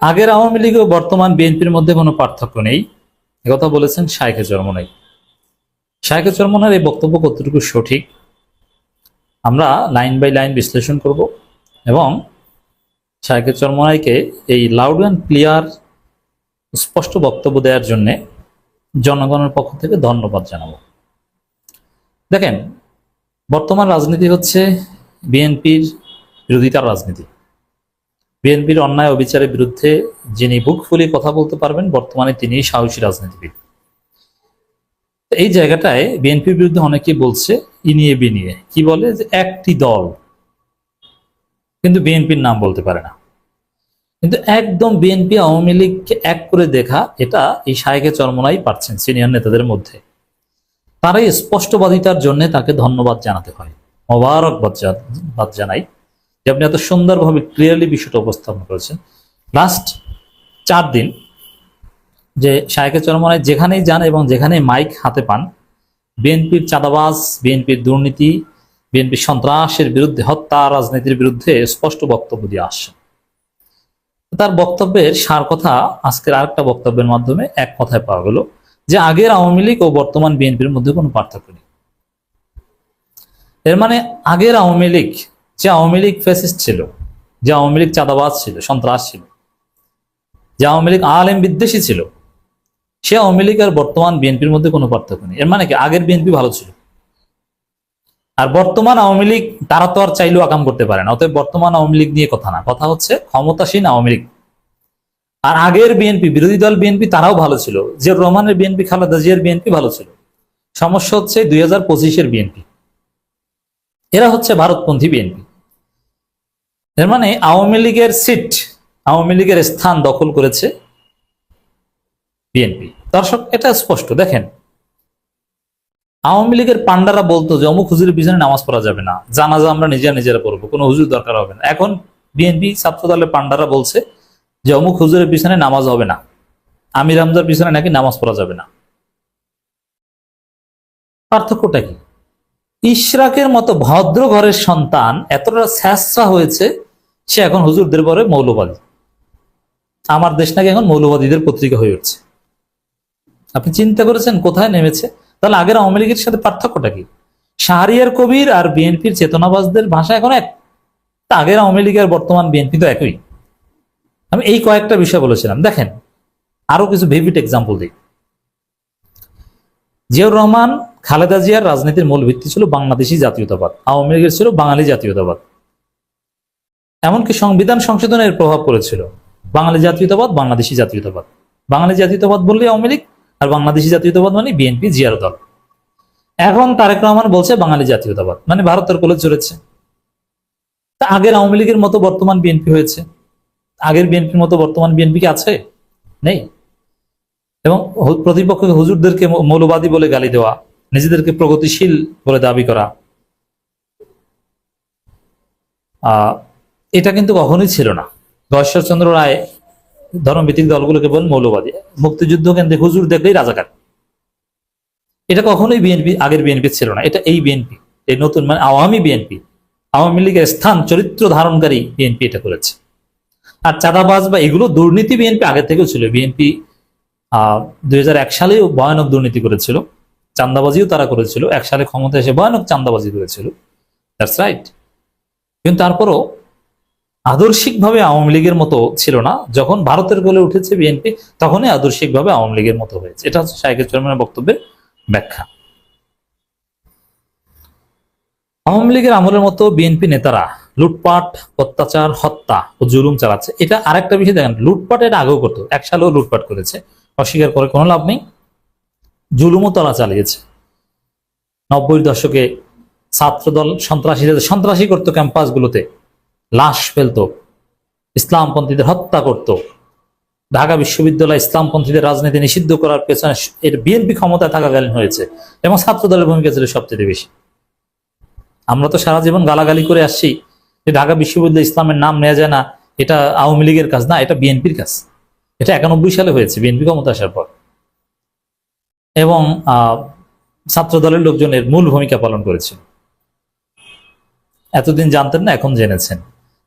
আগের আওয়ামী লীগ ও বর্তমান বিএনপির মধ্যে কোনো পার্থক্য নেই, একথা বলেছেন শায়েখে চরমনাই। শায়েখে চরমনাইয়ের এই বক্তব্য কতটুকু সঠিক আমরা লাইন বাই লাইন বিশ্লেষণ করব এবং শায়েখে চরমনাইকে এই লাউড অ্যান্ড ক্লিয়ার স্পষ্ট বক্তব্য দেওয়ার জন্য জনগণের পক্ষ থেকে ধন্যবাদ জানাবো। দেখেন, বর্তমান রাজনীতি হচ্ছে বিএনপির বিরোধিতার রাজনীতি। বিএনপির অন্যায় অবিচারের বিরুদ্ধে যিনি বুক ফুলিয়ে কথা বলতে পারবেন বর্তমানে তিনিই সাহসী রাজনীতিবিদ। এই জায়গাটায় বিএনপির বিরুদ্ধে অনেকেই বলছে ইনিয়ে বিনিয়ে, কি বলে যে একটি দল, কিন্তু বিএনপির নাম বলতে পারে না। কিন্তু একদম বিএনপি আওয়ামী লীগকে এক করে দেখা, এটা এই শায়েখে চরমনাই পারছেন সিনিয়র নেতাদের মধ্যে। তারাই স্পষ্টবাদিতার জন্য তাকে ধন্যবাদ জানাতে হয়, মোবারকবাদ জানাই যে আপনি এত সুন্দরভাবে ক্লিয়ারলি বিষয়টা উপস্থাপন করেছেন। লাস্ট 4 দিন যে শায়েখে চরমনাই যেখানেই যান এবং যেখানেই মাইক হাতে পান, বিএনপির চাঁদাবাজ, বিএনপির দুর্নীতি, বিএনপির সন্ত্রাসের বিরুদ্ধে, হত্যা রাজনীতির বিরুদ্ধে স্পষ্ট বক্তব্য দিয়ে আসছেন। তার বক্তব্যের সার কথা আজকের আরেকটা বক্তব্যের মাধ্যমে এক কথায় পাওয়া গেল যে আগের আওয়ামী লীগ ও বর্তমান বিএনপির মধ্যে কোনো পার্থক্য নেই। এর মানে আগের আওয়ামী লীগ, যে আওয়ামী লীগ ফ্যাসিস্ট ছিল, যে আওয়ামী লীগ চাঁদাবাজ ছিল, সন্ত্রাস ছিল, যে আওয়ামী লীগ আলেম বিদ্বেষী ছিল, সে আওয়ামী লীগ আর বর্তমান বিএনপির মধ্যে কোনো পার্থক্য নেই। এর মানে কি আগের বিএনপি ভালো ছিল, আর বর্তমান আওয়ামী লীগ তারা তো আর চাইলেও আকাম করতে পারে না। অতএব বর্তমান আওয়ামী লীগ নিয়ে কথা না, কথা হচ্ছে ক্ষমতাসীন আওয়ামী লীগ। আর আগের বিএনপি, বিরোধী দল বিএনপি, তারাও ভালো ছিল। জিয়াউর রহমানের বিএনপি, খালেদা জিয়ার বিএনপি ভালো ছিল। সমস্যা হচ্ছে 2025-এর বিএনপি, এরা হচ্ছে ভারতপন্থী বিএনপি। এর মানে আওয়ামী লীগের সিট, আওয়ামী লীগের স্থান দখল করেছে বিএনপি। দর্শক, এটা স্পষ্ট। দেখেন, আওয়ামী লীগের পান্ডারা বলতো যে অমুক হুজুরের পিছনে নামাজ পড়া যাবে না, জানাজা আমরা নিজেরা পড়বো, কোনো হুজুর দরকার হবে না। এখন বিএনপি ছাত্র দলের পান্ডারা বলছে যে অমুক হুজুরের পিছনে নামাজ হবে না, আমির হামজার পিছনে নাকি নামাজ পড়া যাবে না। পার্থক্যটা কি? ইশরাকের মতো ভদ্র ঘরের সন্তান এতটা স্যাঁচড়া হয়েছে, সে এখন হুজুরদের পরে মৌলবাদী। আমার দেশ নাকি এখন মৌলবাদীদের পত্রিকা হয়ে উঠছে। আপনি চিন্তা করেছেন কোথায় নেমেছে? তাহলে আগের আওয়ামী লীগের সাথে পার্থক্যটা কি? শাহরিয়ার কবির আর বিএনপির চেতনাবাজদের ভাষা এখন এক। আগের আওয়ামী লীগ আর বর্তমান বিএনপি তো একই। আমি এই কয়েকটা বিষয় বলেছিলাম। দেখেন, আরো কিছু ভিভিড এক্সাম্পল দিই। জিয়াউর রহমান, খালেদা জিয়ার রাজনীতির মূল ভিত্তি ছিল বাংলাদেশি জাতীয়তাবাদ, আওয়ামী লীগের ছিল বাঙালি জাতীয়তাবাদ। এমনকি সংবিধান সংশোধনের প্রভাব পড়েছিল বাঙালি জাতীয়তাবাদ, বাংলাদেশি জাতীয়তাবাদ। বাঙালি জাতীয়তাবাদ বললে আওয়ামী লীগ, আর বাংলাদেশি জাতীয়তাবাদ মানে বিএনপি, জিয়ার দল। এখন তারেক রহমান বলছে বাঙালি জাতীয়তাবাদ, মানে ভারতের কোলে চলেছে। তা আগের আওয়ামী লীগের মতো বর্তমান বিএনপি হয়েছে, আগের বিএনপির মতো বর্তমান বিএনপি কি আছে? নেই। এবং প্রতিপক্ষকে হুজুরদেরকে মৌলবাদী বলে গালি দেওয়া, নিজেদেরকে প্রগতিশীল বলে দাবি করা, এটা কিন্তু কখনোই ছিল না। ঈশ্বরচন্দ্র রায় ধর্মভিত্তিক দলগুলোকে বলেন মৌলবাদী, মুক্তিযুদ্ধ কেন্দ্রে হুজুর দেখলেই রাজাকার। এটা কখনোই বিএনপি, আগের বিএনপি ছিল না। এটা এই বিএনপি, এই নতুন মানে আওয়ামী বিএনপি, আওয়ামী লীগের স্থান চরিত্র ধারণকারী বিএনপি এটা করেছে। আর চাঁদাবাজ বা এগুলো দুর্নীতি বিএনপি আগে থেকেও ছিল। বিএনপি 2001 সালেও ভয়ানক দুর্নীতি করেছিল, চাঁদাবাজিও তারা করেছিল। 1 সালে ক্ষমতা এসে ভয়ানক চাঁদাবাজি করেছিল, দ্যাটস রাইট। কিন্তু তারপরও আদর্শিকভাবে আওয়ামী লীগের মতো ছিল না। যখন ভারতের কোলে উঠেছে বিএনপি, তখনই আদর্শিকভাবে আওয়ামী লীগের মতো হয়েছে। এটা হচ্ছে শায়েখে চরমনাইয়ের বক্তব্যের ব্যাখ্যা। আওয়ামী লীগের আমলের মতো বিএনপি নেতারা লুটপাট, অত্যাচার, হত্যা ও জুলুম চালাচ্ছে। এটা আরেকটা বিষয়। দেখেন, লুটপাট এটা আগেও করতো, 1 সালেও লুটপাট করেছে, অস্বীকার করে কোনো লাভ নেই। জুলুমও তারা চালিয়েছে। 90-এর দশকে ছাত্রদল সন্ত্রাসী করতো, ক্যাম্পাসগুলোতে লাশ ফেলতো, ইসলামপন্থীদের হত্যা করত। ঢাকা বিশ্ববিদ্যালয় ইসলামপন্থীদের রাজনীতি নিষিদ্ধ করার পেছনে এর বিএনপি ক্ষমতায় থাকাকালীন হয়েছে, এবং ছাত্রদলের ভূমিকা ছিল সবচেয়ে বেশি। আমরা তো সারা জীবন গালাগালি করে আসছি যে ঢাকা বিশ্ববিদ্যালয় ইসলামের নাম নেওয়া যায় না, এটা আওয়ামী লীগের কাজ না, এটা বিএনপির কাজ। এটা 91 সালে হয়েছে, বিএনপি ক্ষমতা আসার পর। এবং ছাত্রদলের লোকজনের মূল ভূমিকা পালন করেছিল। এতদিন জানতেন না, এখন জেনেছেন।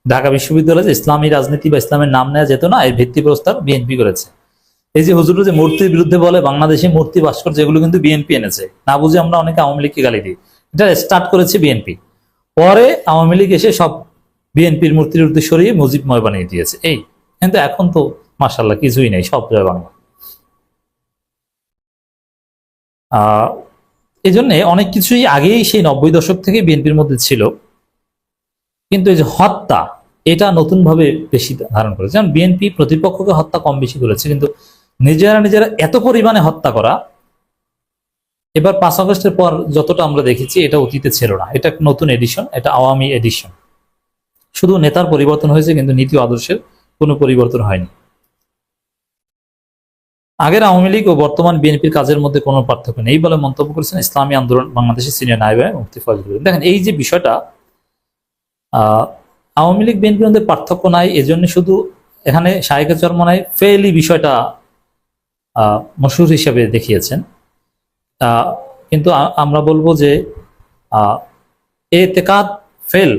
ঢাকা বিশ্ববিদ্যালয়ে যে ইসলামী রাজনীতি বা ইসলামের নাম নেওয়া যেত না, এর ভিত্তিপ্রস্তর বিএনপি করেছে। এই যে হুজুর যে মূর্তির বিরুদ্ধে বলে, বাংলাদেশে মূর্তি ভাস্কর্য যেগুলো কিন্তু বিএনপি এনেছে, না বুঝে আমরা অনেকে আওয়ামী লীগকে গালি দিই। এটা স্টার্ট করেছে বিএনপি, পরে আওয়ামী লীগ এসে সব বিএনপির মূর্তির বিরুদ্ধে সরিয়ে মুজিবময় বানিয়ে দিয়েছে। এই কিন্তু এখন তো মাশাআল্লাহ কিছুই নেই, সব জয় বাংলা। এই জন্য অনেক কিছুই আগেই সেই 90 দশক থেকে বিএনপির মধ্যে ছিল, কিন্তু এই যে হত্যা, এটা নতুন ভাবে বেশি ধারণ করেছে। যেমন বিএনপি প্রতিপক্ষকে হত্যা কম বেশি করেছে, কিন্তু নিজেরা নিজেরা এত পরিমাণে হত্যা করা, এবার 5 আগস্টের পর যতটা আমরা দেখেছি, এটা অতীতে ছিল না। এটা নতুন এডিশন, এটা আওয়ামী এডিশন। শুধু নেতার পরিবর্তন হয়েছে, কিন্তু নীতি আদর্শের কোনো পরিবর্তন হয়নি। আগের আওয়ামী লীগ ও বর্তমান বিএনপির কাজের মধ্যে কোনো পার্থক্য নেই বলে মন্তব্য করেছেন ইসলামী আন্দোলন বাংলাদেশের সিনিয়র নায়েব মুফতি ফজলুল করিম। দেখেন, এই যে বিষয়টা, আওয়ামী লীগ বিএনপির মধ্যে পার্থক্য নাই, এজন্য শুধু এখানে শায়েখে চরমনাই ফেলি বিষয়টা মশহুর হিসেবে দেখিয়েছেন। কিন্তু আমরা বলবো যে এতেকাদ ফেল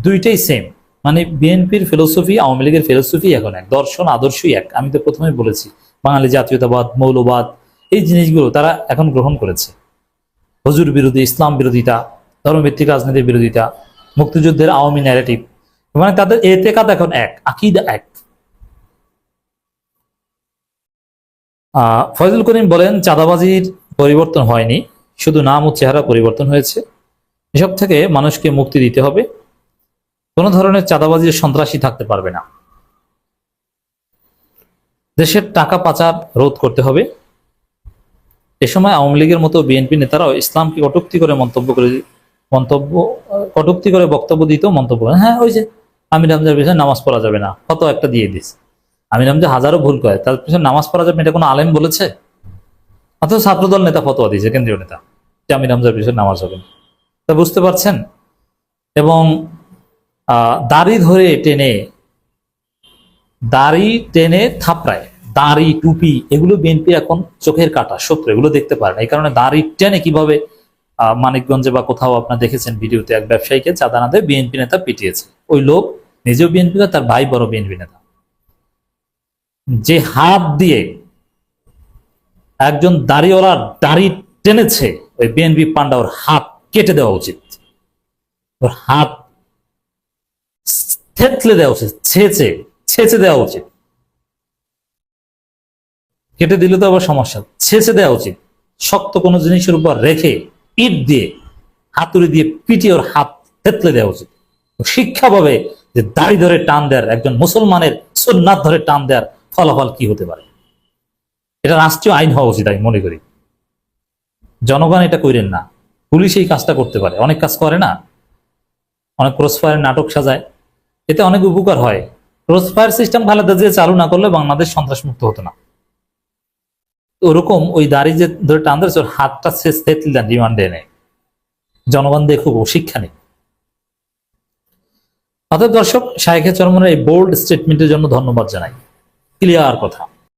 দুইটাই সেম, মানে বিএনপির ফিলোসফি আওয়ামী লীগের ফিলোসফি এখন এক, দর্শন আদর্শই এক। আমি তো প্রথমে বলেছি, বাঙালি জাতীয়তাবাদ, মৌলবাদ, এই জিনিসগুলো তারা এখন গ্রহণ করেছে। হুজুর বিরোধী, ইসলাম বিরোধিতা, ধর্মভিত্তিক রাজনীতির বিরোধিতা, মুক্তিযুদ্ধের আওয়ামী ন্যারেটিভ, মানে তাদের এতেকাদ এখন এক, আকীদা এক। ফয়জুল করিম বলেন, চাঁদাবাজির পরিবর্তন হয়নি, শুধু নাম ও চেহারা পরিবর্তন হয়েছে। এসব থেকে মানুষকে মুক্তি দিতে হবে। কোনো ধরনের চাঁদাবাজির সন্ত্রাসী থাকতে পারবে না। দেশের টাকা পাচার রোধ করতে হবে। এ সময় আওয়ামী লীগের মতো বিএনপি নেতারাও ইসলামকে কটূক্তি করে বক্তব্য দিত, মন্তব্য করেন। হ্যাঁ, ওই যে আমির হামজার বিষয়ে নামাজ পড়া যাবে না, কত একটা দিয়ে দিস। আমির হামজা হাজারো ভুল করে, তার পিছনে নামাজ পড়া যাবে, এটা কোনো আলেম বলেছে? অথচ ছাত্রদল নেতা ফতোয়া দিয়েছে, কেন্দ্রীয় নেতা, যে আমির হামজার বিষয়ে নামাজ হবে না। তা বুঝতে পারছেন? এবং দাড়ি টেনে থাপড়ায়, দাড়ি টুপি, এগুলো বিএনপি এখন চোখের কাটা, শত্রু, এগুলো দেখতে পারে না। এই কারণে দাড়ি টেনে কিভাবে মানিকগঞ্জে বা কোথাও আপনার দেখেছেন ভিডিওতে, এক ব্যবসায়ীকে চাঁদা না দিয়ে বিএনপি নেতা পিটিয়েছে। ওই লোক নিজেও বিএনপি, তার ভাই বড় বিএনপি নেতা। যে হাত দিয়ে একজন দাড়িওয়ালার দাড়ি টেনেছে, ওই বিএনপি পান্ডা, ওর হাত কেটে দেওয়া উচিত, ওর হাত থেতলে দেওয়া উচিত, ছেঁচে দেওয়া উচিত। কেটে দিলে তো আবার সমস্যা, ছেঁচে দেওয়া উচিত। শক্ত কোনো জিনিসের উপর রেখে ইট দিয়ে, হাতুড়ি দিয়ে পিটিয়ে ওর হাত থেতলে দেওয়া উচিত। শিক্ষা পাবে যে দাড়ি ধরে টান দেওয়ার, একজন মুসলমানের সুন্নাত ধরে টান দেওয়ার ফলাফল কি হতে পারে। এটা রাষ্ট্রীয় আইন হওয়া উচিত আমি মনে করি। জনগণ এটা করেন না, পুলিশ এই কাজটা করতে পারে, অনেক কাজ করে না, অনেক ক্রসফায়ার নাটক সাজায়, এতে অনেক উপকার হয়। ক্রসফায়ার সিস্টেম খালেদা জিয়া চালু না করলে বাংলাদেশ সন্ত্রাসমুক্ত হতো না। ওরকম ওই দাড়ি যে ধরে টান ধরেছে, ওর হাতটা শেষ থেতলে রিমান্ডে এনে জনগণ দেখুক, শিক্ষা নেই। অতএব দর্শক, শায়েখে চরমনের এই বোল্ড স্টেটমেন্টের জন্য ধন্যবাদ জানাই। ক্লিয়ার কথা।